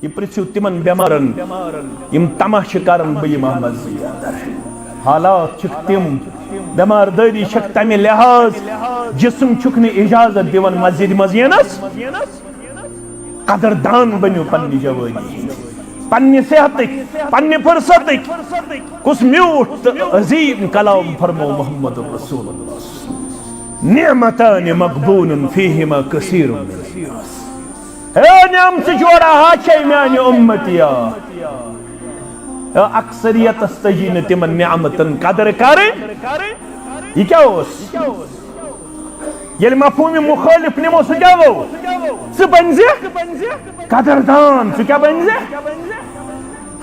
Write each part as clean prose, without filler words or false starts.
ये पृथ्वी तिमन बेमारन यम तमाश करन बई मोहम्मद अंदर हालात छुक तिम बेमार दरी छक तमे लिहाज जिस्म छुक ने इजाजत दिवन मस्जिद मजियनस कदरदान बनो पन्नी जवानी पन्नी सेहत पन्नी फुर्सत कुछ म्यूठ तो अजीम कलाम फरमो मोहम्मद रसूलुल्लाह निअमतान मक़बूलन फीहिमा कसीरुन मिनन नास नियामत जोड़ा हाचे म्यान उम्मतिया अक्सरियत तजी न तिमन नियामतन कदर करे ये क्या ओस ये मफहूम मुखालिफ निमो सु क्या वो सु बनजे कदरदान सु क्या बनजे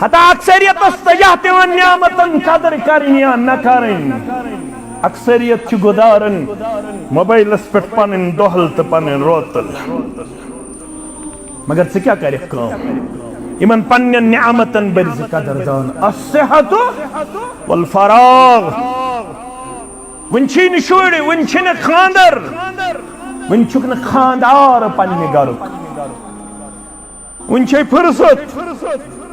हता अक्सरियत तजा तिमन नियामतन कदर करन या न करन अक्सरियत छु गुदारन मोबाइलस पे पन दोहल त पन रोतल मगर से क्या करे काम इमन पन्य नियामतन बरिज कदरदान अस्सेहतु वल फराग वंचिन शुड़ वंचिन खांदर वंचुक न खानदार पन्य गरुक वंचे फुर्सत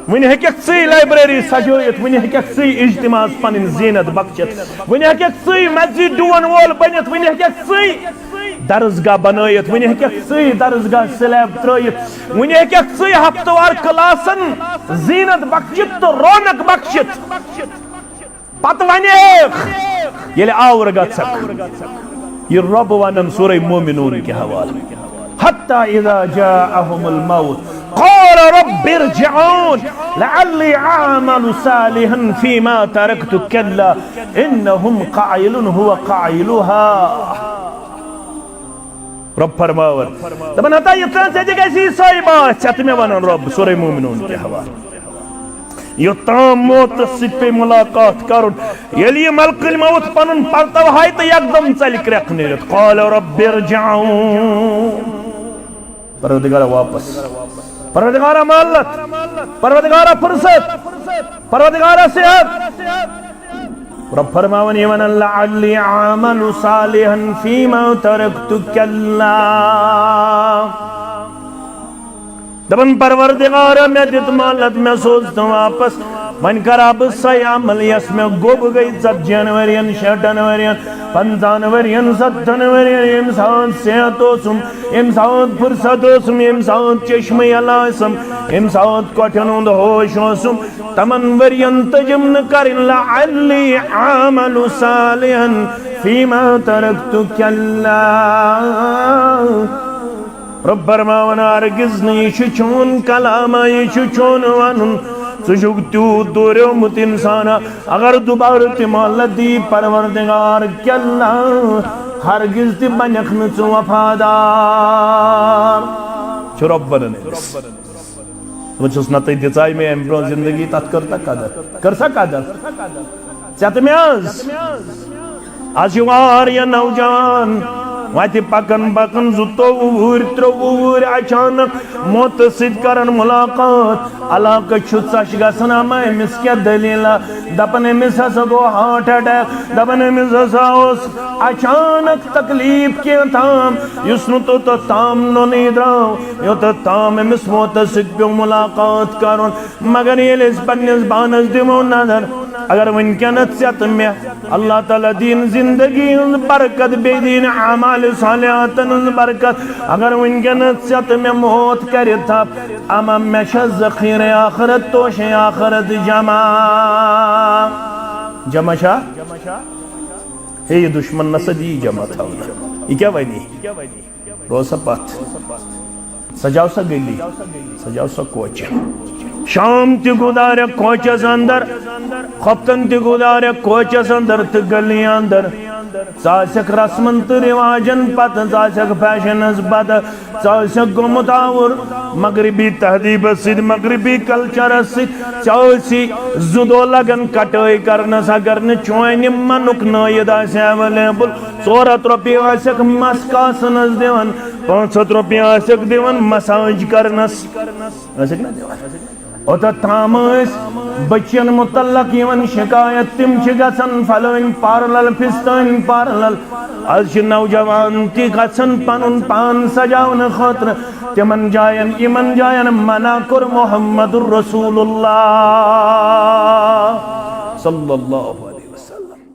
वन हेक लाइब्रेरी सजोयत वन हेक इज्तिमास पन जीनत बख्शत वन हेक मस्जिद डुवन वोल बनित वन हेक दरसगाह बनयत वन हेक दरसगाह स्लैब त्रयित वन हेक हफ्तवार क्लासन जीनत बख्शित तो रौनक बख्शित पत वनेख येले आवर गछक ये रब वनन सूरह मोमिनून के हवाले हत्ता इज़ा जाअहुमुल मौत قال رب ارجعون لعلي اعمل صالحا فيما تركت كلا انهم قائلون هو قائلها रब फरमावर दबन हता ये से कैसी सही बात छत में वनन रब सूरह मोमिनून के हवाले यो ताम मौत सिपे मुलाकात करुन यली मलकुल मौत पनन परतव हाय तो एकदम चल क्रक नेरत قال रब ارجعون परवरदिगार वापस परवरदिगार मालत परवरदिगार फुर्सत परवरदिगार सेहत रब फरमावन यमन लअल्ली आमलु सालिहन फीमा तरक्तु कल्ला दबन परवरदिगार मैं दित मालत मैं सोचता वापस मन करा बस अमल यस में गोब गई 7 जनवरियन 6 जनवरियन 5 जनवरियन 7 जनवरियन यम साथ सेहत ओसुम यम साथ फुर्सत ओसुम यम साथ चश्मे यलासम यम साथ कोठन उंद होश ओसुम तमन वरियन तजम न करिन लअल्ली आमलु सालिहन फीमा तरक्तु कल्ला रब फरमावन अर्गिज नहीं चोन कलामा ये चोन वनुन सुजुग तू दोर्योमुत इंसान अगर दोबारा तिमाल दी परवरदिगार कल्ला हरगिज ति बनख न चु वफादार छु रब बनन वचस नतै दिचाय में एम्ब्रो जिंदगी तत करता करसा कदर चत में आज युवार या नौजवान वाति पकन पकन जुतो वूर त्रोवूर अचानक मौत सिद करन मुलाकात अलाक छुत्सश गसन अमा एमिस क्या दलीला दपन एमिस हसा गो हार्ट अटैक दपन एमिस हसा उस अचानक तकलीफ के ताम युस्नु तो ताम नो नहीं द्राव यो तो ताम एमिस मौत सिद पे मुलाकात करन मगर ये लेस पन्निस बानस दिमो नजर अगर वनकनत सत में अल्लाह ताला दीन जिंदगी बरकत बेदीन अमाल सालिहातन बरकत अगर वनकनत सत में मौत कर था अमा में ज़ख़ीर आखिरत तो शे आखिरत जमा हे ये दुश्मन नसदी जमा था ये क्या वनी रोसा पथ सजाओ सा गली सजाओ सा कोच शाम ति गुदारे कोचस अंदर खपतन ति गुदारे कोचस अंदर त गली अंदर सासक रस्मन त रिवाजन पत सासक फैशनस बद सासक गोमतावर मगरिबी तहदीब सिद मगरिबी कल्चर सिद चासी जुदो लगन कटोई करनस अगर न चोइन मनुक नयद आसे अवेलेबल 400 रुपये आसक मस्कासनस दिवन 500 रुपये आसक दिवन मसाज करनस आसक ना दिवन ओत ताम बच्चन मुतल्लक यवन शिकायत तिम गसन फलन पारलल फिस्तन पारलल आज नौजवान ती गसन पनुन पान सजावन खतर तेमन जायन इमन जायन मना कर मोहम्मदुर रसूलुल्लाह सल्लल्लाहु